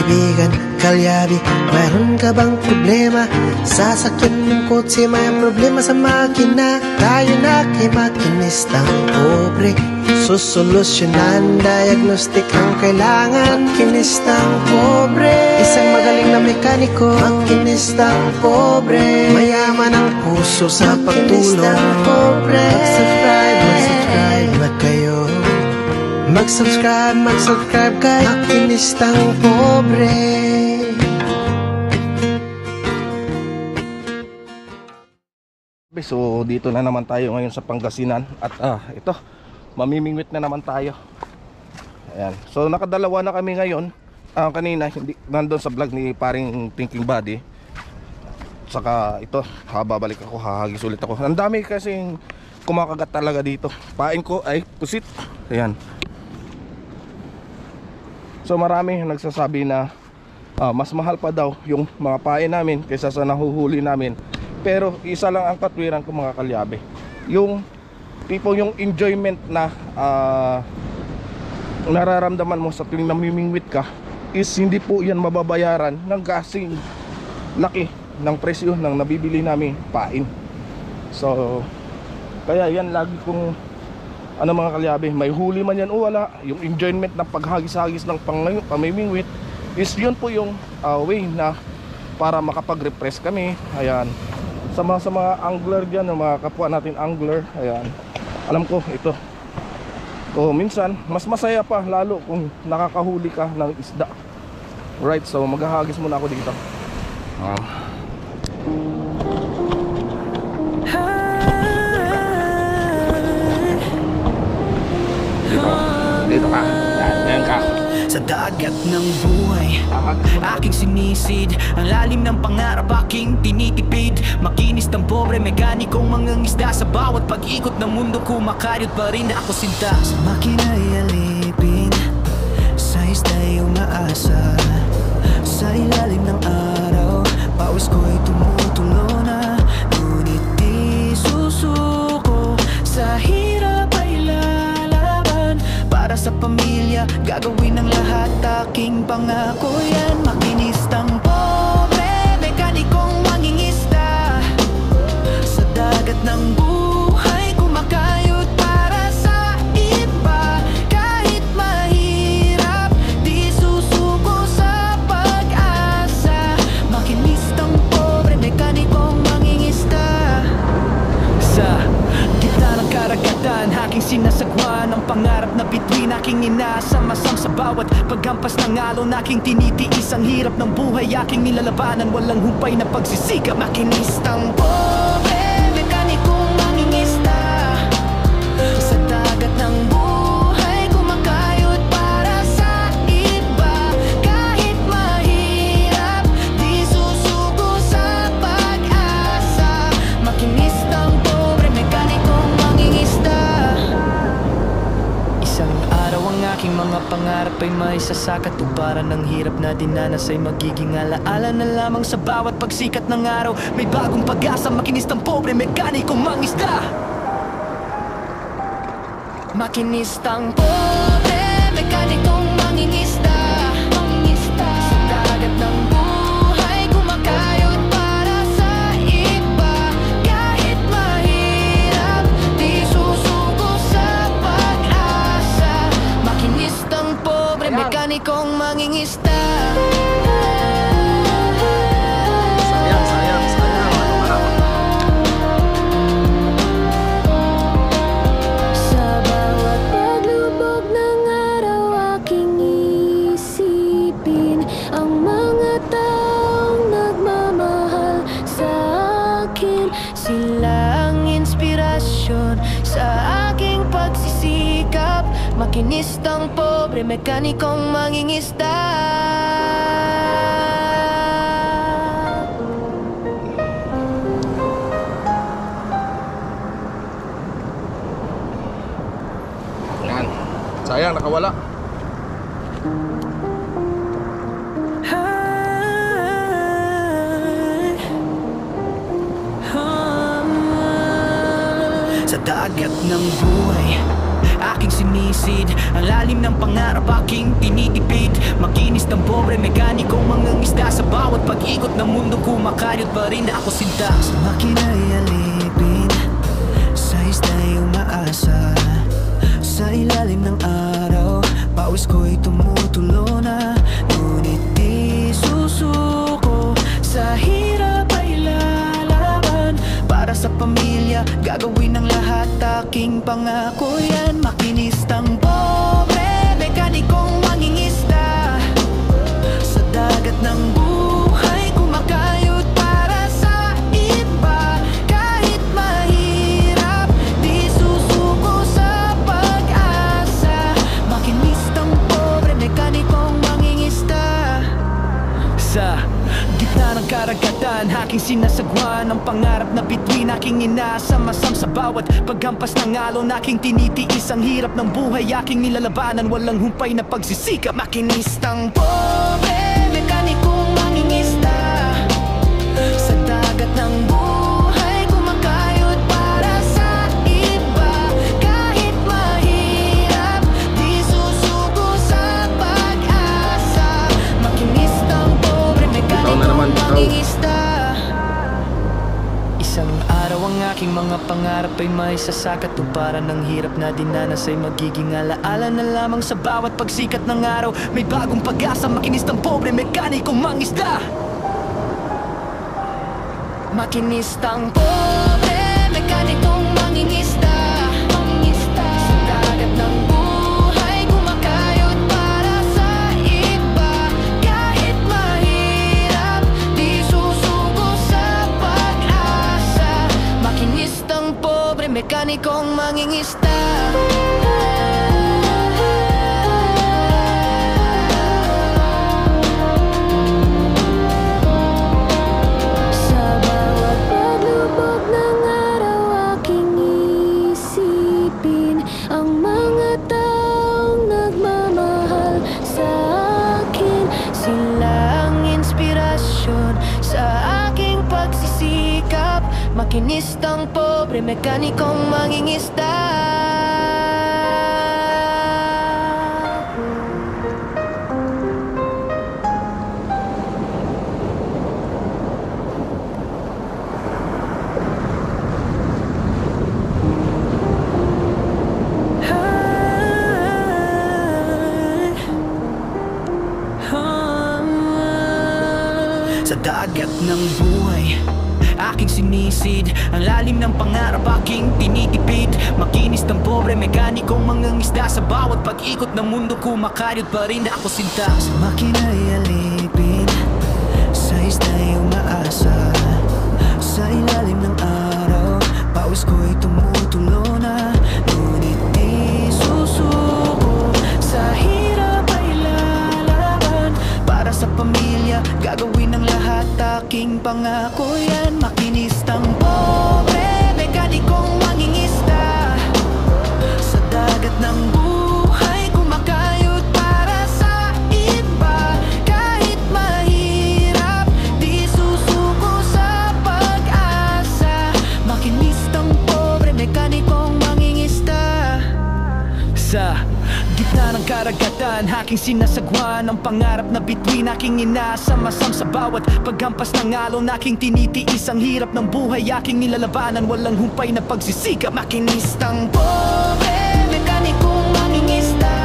kaibigan, kalyabi, mayroon ka bang problema? Sasakyan ng kotse, may problema sa makina. Tayo na kay makinistang pobre, susolusyonan, diagnostic ang kailangan. Makinistang pobre, isang magaling na mekaniko. Makinistang pobre, mayaman ang puso sa pagtulong. Makinistang pobre, mag-subscribe na kayo. Mag-subscribe kay Makinistang Pobre. So dito na naman tayo ngayon sa Pangasinan. At ito, mamimingwit na naman tayo. Ayan. So nakadalawa na kami ngayon. Kanina hindi nandoon sa vlog ni paring Thinking Body. Saka ito, babalik ako, hahagis ulit ako. Ang dami kasing kumakagat talaga dito. Pain ko ay pusit. Ayan. So marami nagsasabi na mas mahal pa daw yung mga pain namin kaysa sa nahuhuli namin. Pero isa lang ang katwiran ko mga kalyabe, yung tipo yung enjoyment na nararamdaman mo sa tuwing namimingwit ka is hindi po yan mababayaran ng kasing laki ng presyo ng nabibili namin pain. So kaya yan lagi kong mga kalyabe, may huli man yan o wala, yung enjoyment ng paghagis-hagis ng pamimingwit is yun po yung way na para makapag-repress kami. Ayan, sa mga angler dyan, mga kapwa natin angler, ayan, alam ko ito, minsan mas masaya pa lalo kung nakakahuli ka ng isda. Right, so maghahagis muna ako dito. Dito ka, yan ka. Sa dagat ng buhay, aking sinisid, ang lalim ng pangarap aking tinitipid. Makinis ng pobre, mekanikong mangangisda. Sa bawat pag-ikot ng mundo, kumakayod pa rin ako sinta. Sa makina'y alipin, sa ista'y umaasa. Sa ilalim ng araw, pawis ko'y tumutulo na. Ngunit di susuko, sa hirap ay lalaban. Para sa pamilya, gagawin ang lahat, aking pangako yan. Makinistang pobre, mekanikong mangingisda. Sa dagat ng buhay, kumakayod para sa iba. Kahit mahirap, di susuko sa pag-asa. Makinistang pobre, mekanikong mangingisda. Sa gitna ng karagatan, aking sinasagwa ng pangarap na bituin, aking inaasam-asam sa bawat paghampas ng alon. Aking tinitiis ang hirap ng buhay, aking nilalabanan, walang humpay na pagsisikap. Makinistang pobre, mekanikong mangingisda. Sa dagat ng buhay, kumakayod para sa iba. Kahit mahirap, di susuko sa pag-asa. Makinistang pobre, mekanikong mangingisda. Isang araw ang aking mga pangarap ay may sasakatuparan. Ng hirap na dinanas ay magiging alaala na lamang. Sa bawat pagsikat ng araw, may bagong pag-asa. Makinistang pobre, mekanikong mangisda. Makinistang pobre, mekanikong mangingisda. Sa dagat ng buhay, kumakayod para sa iba. Kahit mahirap, di susuko sa pag-asa. Makinistang pobre, mekanikong mangingisda. Sa bawat paglubog ng araw, aking isipin ang mga taong nagmamahal sa akin. Sila ang inspirasyon sa aking pagsisikap. Makinistang pobre, mekanikong mangingisda. Yan, sayang nakawala. Sa dagat ng buhay, aking sinisid, ang lalim ng pangarap aking tinitipid. Makinis ng pobre, mekanikong mangingisda. Sa bawat pag-ikot ng mundo, kumakayod pa rin ako sinta. Sa makina'y alipin, sa isda'y umaasa. Sa ilalim ng araw, pawis ko'y tumutulo na. Ngunit di susuko, sa hirap ay lalaban. Para sa pamilya, gagawin ang lahat, aking pangako yan. Makinistang pobre, mekanikong mangingisda. Sa dagat ng buhay, kumakayod para sa iba. Kahit mahirap, di susuko sa pag-asa. Makinistang pobre, mekanikong mangingisda. Sa gitna ng karagatan, aking sinasagwan ang pangarap na bituin, aking inaasam-asam sa bawat paghampas ng alon. Aking tinitiis ang hirap ng buhay, aking nilalabanan, walang humpay na pagsisikap. Makinistang pobre, mekanikong mangingisda. Sa dagat ng buhay, kumakayod para sa iba. Kahit mahirap, di susuko sa pag-asa. Makinistang pobre, mekanikong mangingisda. Isang araw ang aking mga pangarap ay may sasakatuparan. Ng hirap na dinanas ay magiging alaala na lamang. Sa bawat pagsikat ng araw, may bagong pag-asa. Makinistang pobre, mekanikong mangisda. Makinistang pobre, mekanikong mangingisda. Sa dagat ng buhay, kumakayod para sa iba. Kahit mahirap, di susuko sa pag-asa. Makinistang pobre, mekanikong mangingisda. Sa bawat paglubog ng araw, aking isipin ang mga taong nagmamahal sa akin. Sila ang inspirasyon sa aking pagsisikap. Makinistang pobre, mekanikong mangingisda. Sa dagat ng buhay, aking sinisid ang lalim ng pangarap, aking tinitipid. Makinis ng pobre, mekanikong mangingisda. Sa bawat pag-ikot ng mundo, kumakayod pa rin ako sinta. Sa makina'y alipin, sa isda'y umaasa. Sa ilalim ng araw, pawis ko'y tumutulo na. Ngunit di susuko, sa hirap ay lalaban. Para sa pamilya, gagawin ang lahat, aking pangako yan. Makinistang pobre, mekanikong mangingisda. Sa dagat ng buhay, kumakayod para sa iba. Kahit mahirap, di susuko sa pag-asa. Makinistang pobre, mekanikong mangingisda. Sa gitna ng karagatan, aking sinasagwan ang pangarap na bituin, aking inaasam-asam sa bawat paghampas ng alon. Aking tinitiis ang hirap ng buhay, aking nilalabanan, walang humpay na pagsisikap. Makinistang pobre, mekanikong mangingisda.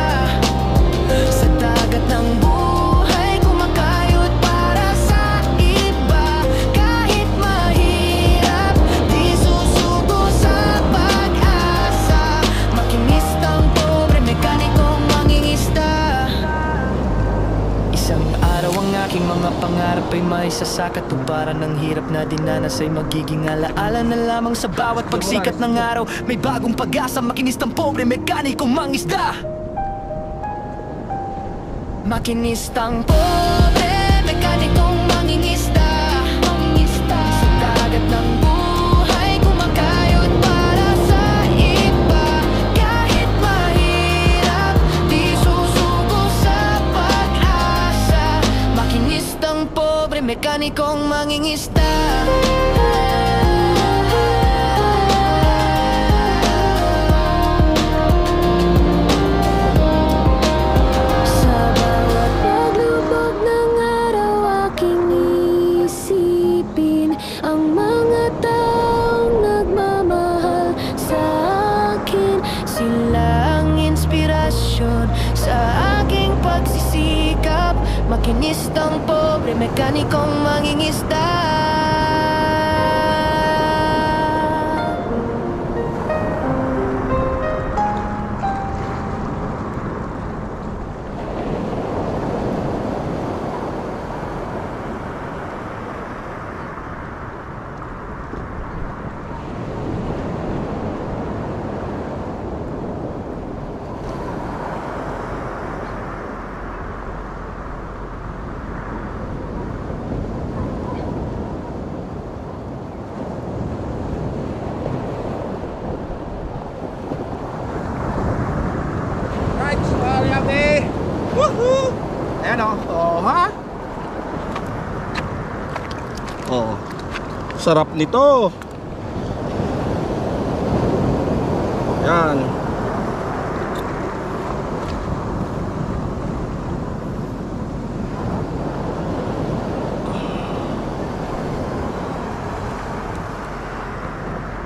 Sa dagat ng buhay, kumakayod para sa iba. Kahit mahirap, di susuko sa pag-asa. Makinistang pobre, mekanikong mangingisda. Isang araw ang aking mga pangarap ay may sasakatuparan. Ng hirap na dinanas ay magiging alaala na lamang. Sa bawat pagsikat ng araw, may bagong pag-asa. Makinistang pobre, mekanikong mangisda. Makinistang pobre, mekanikong mangingisda. Sa dagat ng buhay, kumakayod para sa iba. Kahit mahirap, di susuko sa pag-asa. Makinistang pobre, mekanikong mangingisda. Sa bawat paglubog Makinistang pobre, mekanikong mangingisda. Ayan o. Oh, ha? Oh. Sarap nito. Yan.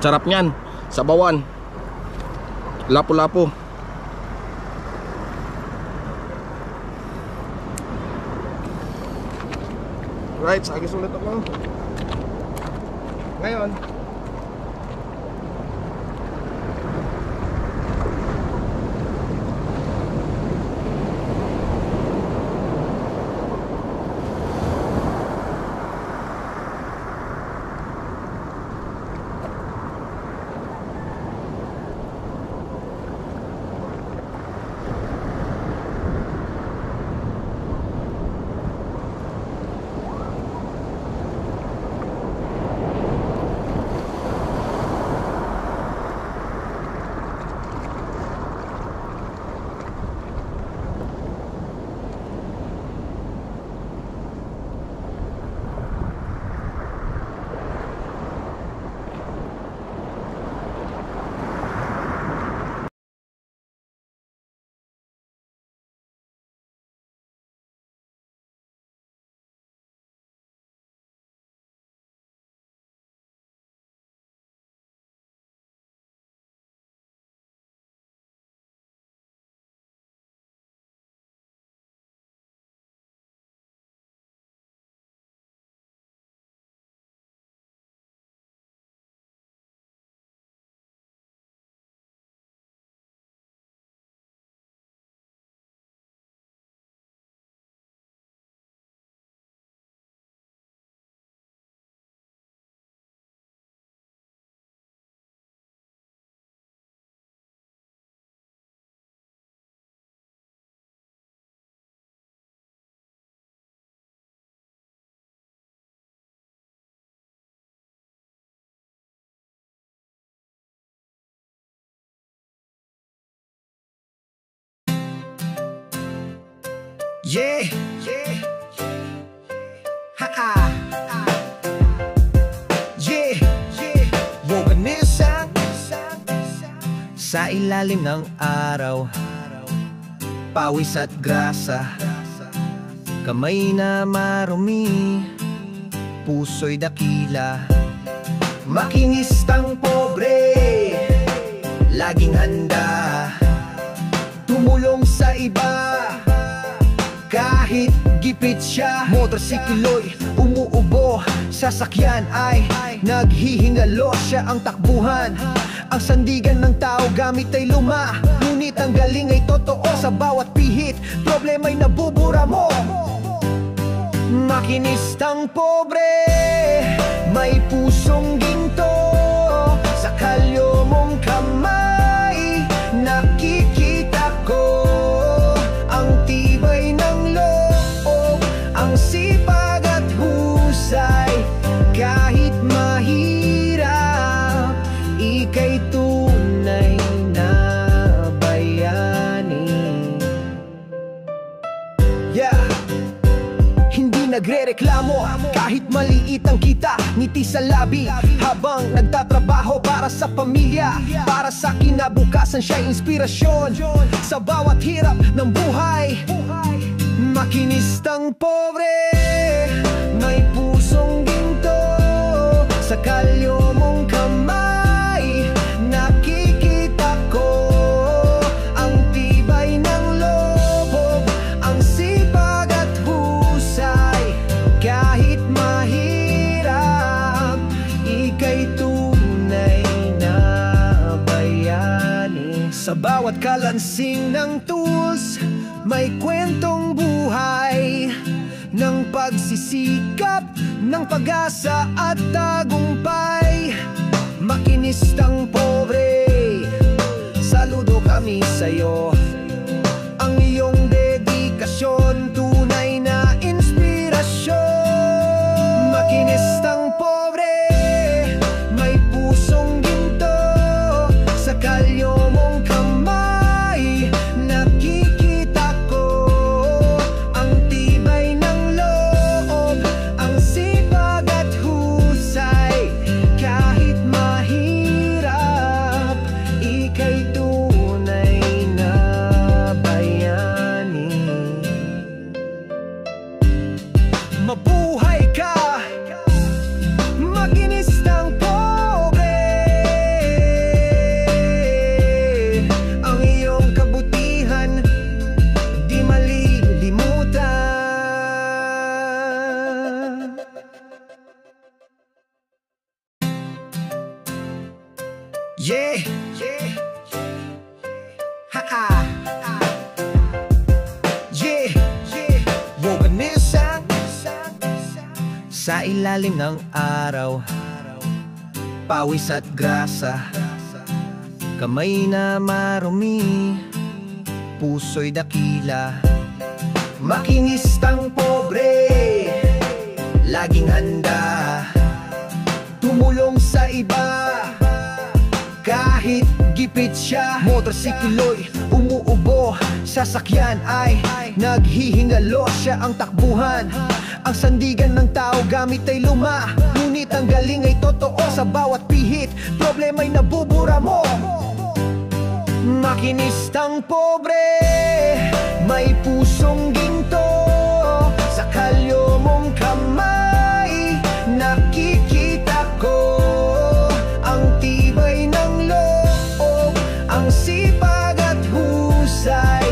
Sarap niyan. Sabawan. Lapu-lapu. Right, sagis ulit ako. Ngayon, Yeah, yeah, ha-ha, yeah, yeah. Woganisang sa ilalim ng araw, pawis at grasa, kamay na marumi, puso'y dakila. Makinistang pobre, laging handa tumulong sa iba. Kahit gipit siya, motorsiklo'y umuubo, sasakyan ay naghihingalo. Siya ang takbuhan, ang sandigan ng tao gamit ay luma. Ngunit ang galing ay totoo, sa bawat pihit problema'y nabubura mo. Makinistang pobre, may pusong ginto, sa kalyo mong kamay nakikita ko ang tibay ng loob, ang sipag at husay. Kahit mahirap, ika'y tunay na bayani. Yeah, hindi nagrereklamo kahit maliit ang kita, ngiti sa labi habang nagtatrabaho para sa pamilya. Para sa kinabukasan siya'y inspirasyon sa bawat hirap ng buhay. Makinistang pobre, may pusong ginto, sa kalyo mong kamay nakikita ko ang tibay ng loob, ang sipag at husay. Sa bawat kalansing ng tools, may kwentong buhay ng pagsisikap, ng pag-asa at tagumpay. Makinistang pobre, saludo kami sa'yo. Ang iyong dedikasyon, tunay na inspirasyon. Makinistang pobre, may pusong ginto, sa kalyo mong kamay nakikita ko ang tibay ng loob, ang sipag at husay. Kahit mahirap, ika'y tunay na bayani. Mabuhay ka, makinistang pobre. Ang iyong kabutihan di malilimutan. Yeah, yeah, ha-ha, yeah, yeah. Woganisang sa ilalim ng araw, pawis at grasa, kamay na marumi, puso'y dakila. Makinistang pobre, laging handa tumulong sa iba. Kahit gipit siya, motorsiklo'y umuubo, sasakyan ay naghihingalo. Siya ang takbuhan, ang sandigan ng tao, gamit ay luma. Ngunit ang galing ay totoo, sa bawat pihit, problema'y nabubura mo. Makinistang pobre, may pusong ginto, sa kalyo mong kamay nakikita ko ang tibay ng loob, ang sipag at husay.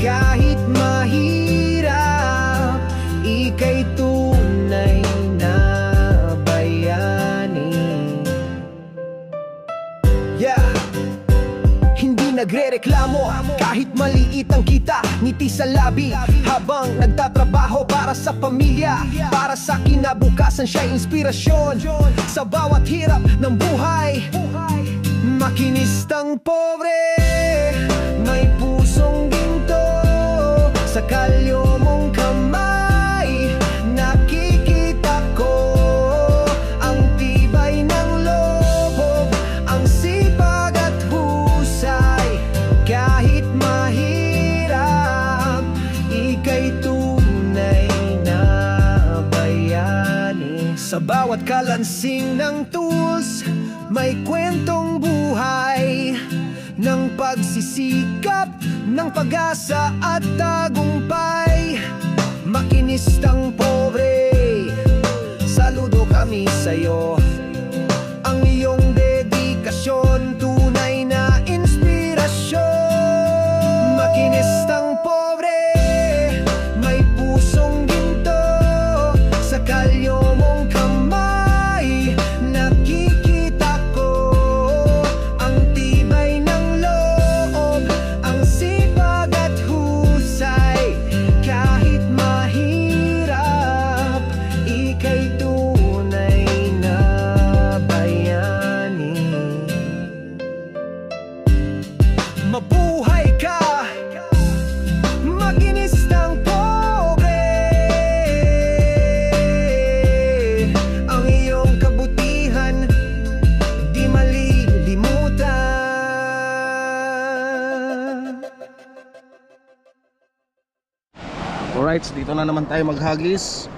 Kahit mahirap, ika'y tunay na bayani. Yeah, hindi nagrereklamo kahit maliit ang kita, ngiti sa labi habang nagtatrabaho para sa pamilya, para sa kinabukasan siya'y inspirasyon sa bawat hirap ng buhay. Makinistang pobre, may pusong ginto, sa kalyo mong kamay nakikita ko ang tibay ng loob, ang sipag at husay. Kahit mahirap, ika'y tunay na bayani. Sa bawat kalansing ng tools, may kwentong buhay ng pagsisikap, ng pag-asa at tagumpay. Makinistang pobre, saludo kami sa'yo. Ang iyong dedikasyon, tunay na inspirasyon. Makinistang pobre, may pusong ginto, sa kalyo mong kamay nakikita ko ang tibay ng loob, ang sipag at husay. Kahit mahirap, ika'y tunay na bayani. Mabuhay ka, makinistang pobre. Ang iyong kabutihan di malilimutan. Alright, so dito na naman tayo maghagis.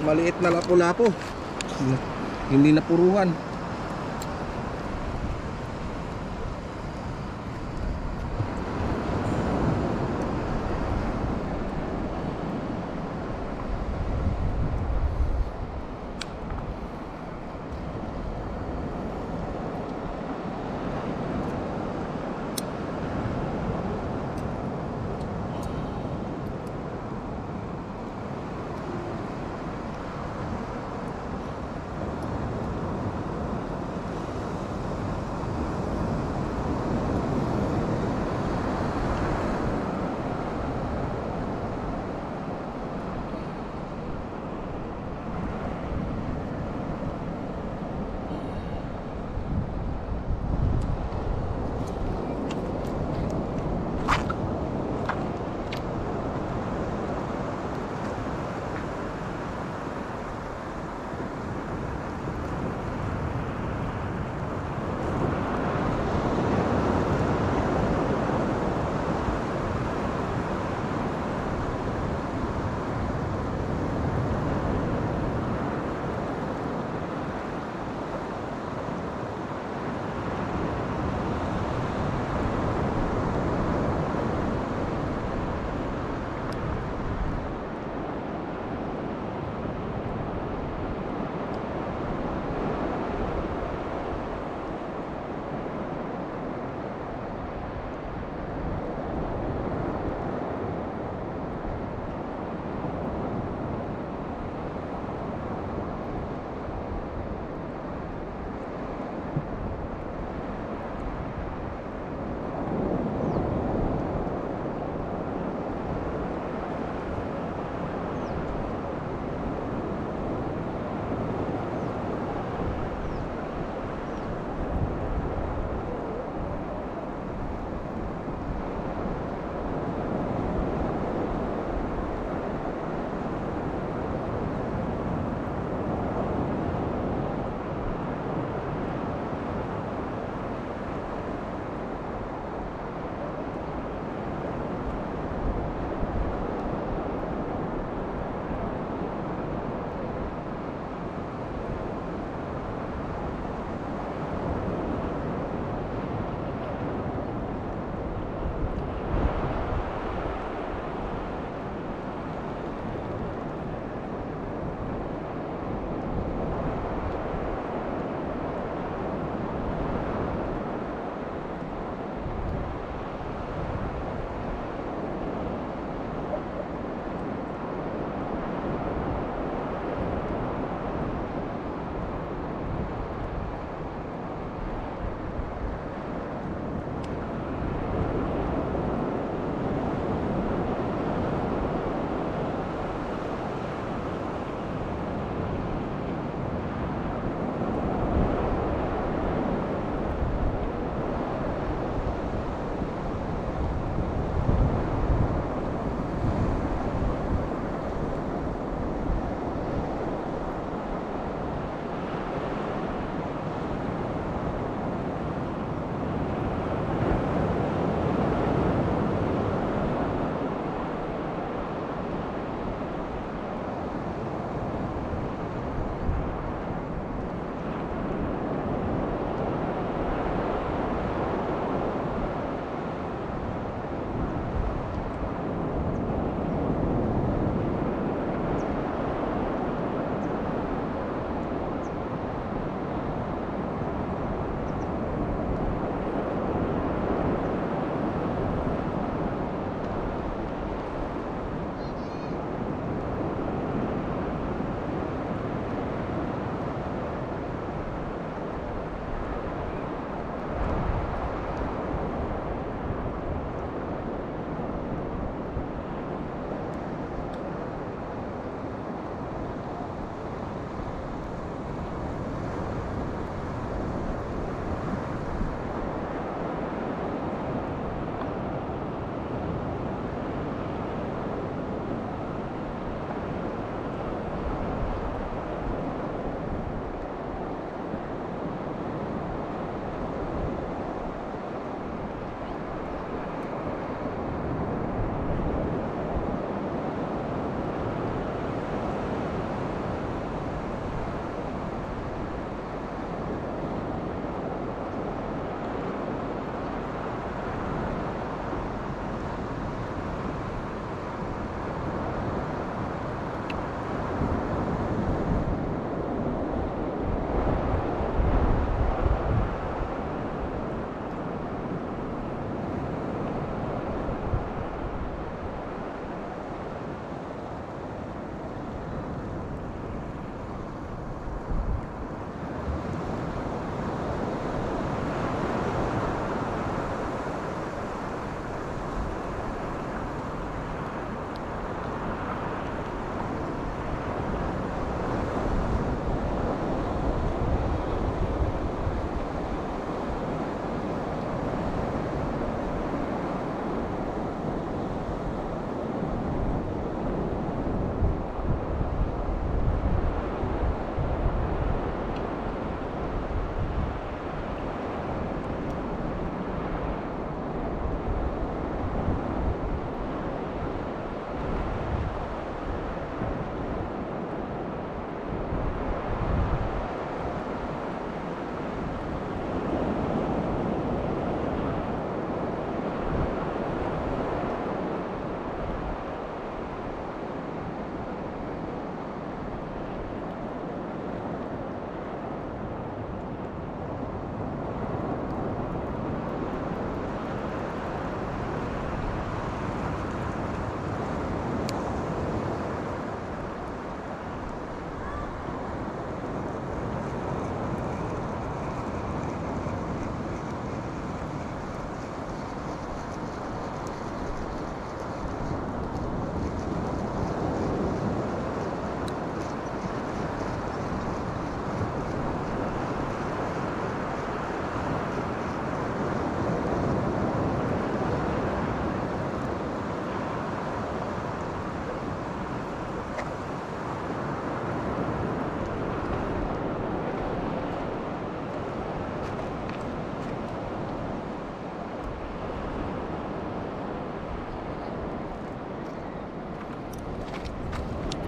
maliit na lapu-lapo. Hindi napuruhan.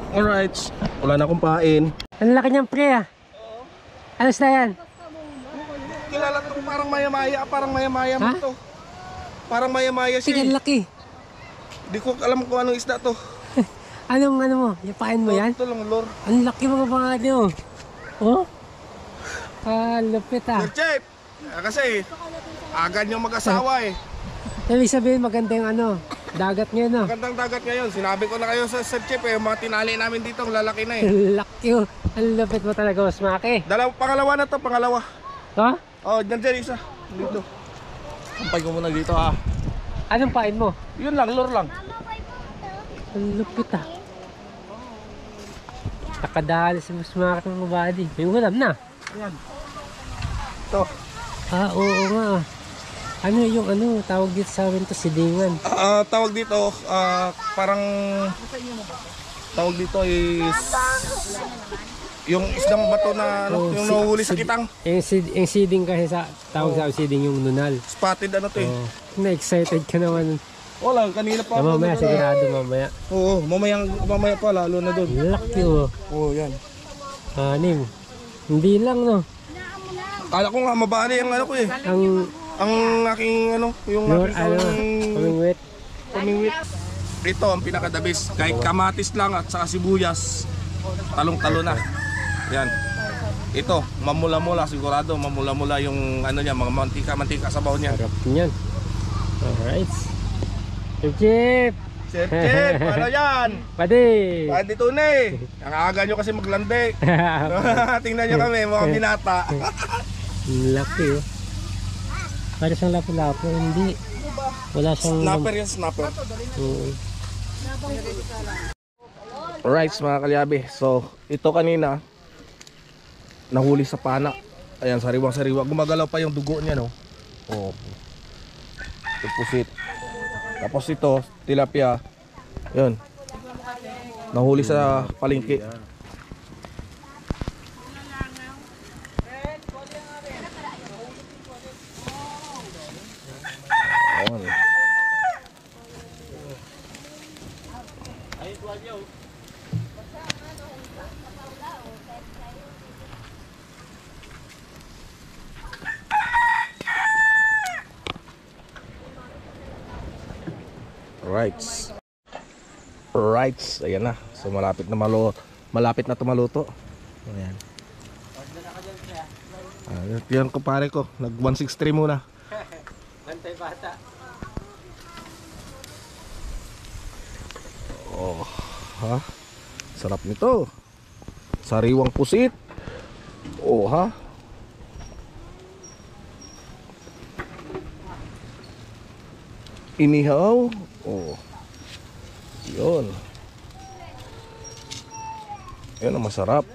Alright, wala na akong pain. Ang laki niyang pre ah. Alas na yan. Kilala to, parang maya-maya mo Ha? to. Parang maya-maya Sige, ang siya. laki. Di ko alam kung anong isda to. Anong ano mo? Yung pain mo yan? Ito lang, lure. Ang laki mga pangalan nyo. Oh? Ah, lupit ah. Sir Chef, kasi agad yung mag-asawa eh. Ibig sabihin maganda yung ano, dagat ngayon no? Magandang dagat ngayon. Sinabi ko na kayo sa Sir Chef eh, yung mga tinali namin dito, ang lalaki na eh. Ang laki oh. Ang lupit mo talaga, Boss Maki. Pangalawa na to, pangalawa. Ha? Oh, dyan isa. Dito. Sampay ko muna dito ah. Anong pain mo? Yun lang, lure lang. Ang lupit ah. Nakadali si Boss Maki ng body. May ulam na. Ayan. Ito. Ah, oo nga. Ano yung ano, tawag dito sa amin to, sidingan. Tawag dito, parang tawag dito is yung isdang bato na ano, yung nahuhuli sa kitang. Yung siding kasi sa tawag sa siding yung nunal. Spotted ano to eh. Oh, na-excited ka naman. Wala, kanina pa ako. Mamaya, sigurado mamaya. Oo, mamaya pa, lalo na doon. Laki oh. Oo, yan. Anim. Hindi lang no. Kala ko nga mabali ang ano ko eh. Ang aking ano, yung Your, aking pamingwit. pamingwit. Ito ang pinakadabis. Kahit kamatis lang at saka sibuyas, talong-talo na. Yan. Ito, mamula-mula sigurado, mamula-mula yung ano niya, mga mantika sa baon niya. Sarap niyan. Alright. Chip! Chef, ano yan? Pwede! Pwede ito na eh. Ang aga nyo kasi maglandi. Tingnan nyo kami, mga binata. Laki oh. Para siyang lapo-lapo, hindi. Wala siyang... Snapper yan, snapper. Alright mga kalyabe, so ito kanina nahuli sa panak. Ayan, sariwang-sariwa. Gumagalaw pa yung dugo niya no. Oh. Pusit. Tapos ito, tilapia. Yun. Nahuli sa palengke. Ayan. Rights. Ayan na. So malapit na tumaluto. Ayan. Yan kumpare ko. Nag 163 muna. Bantay bata. Oh, ha? Sarap nito. Sariwang pusit. Oh, ha? Inihaw. Oh. Yun. Yan ang masarap.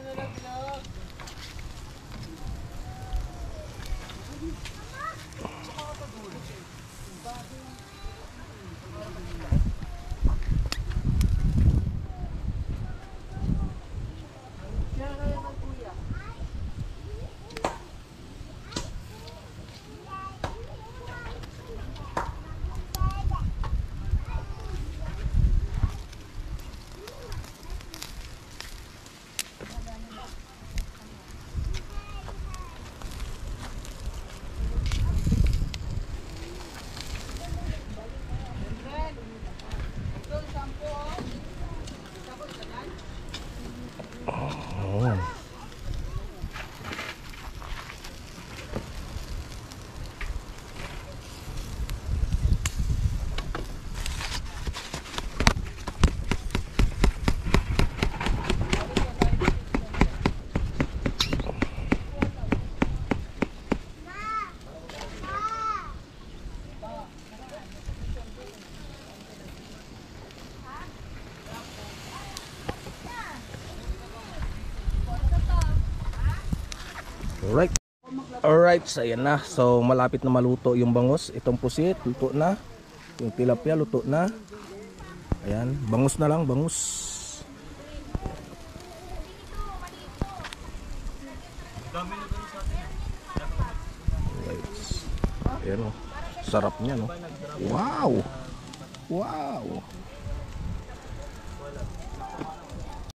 Alright, so ayan na. So malapit na maluto yung bangus. Itong pusit, luto na. Yung tilapia, luto na. Ayan, bangus na lang, bangus. Alright. Ayan o, sarap niya no. Wow! Wow!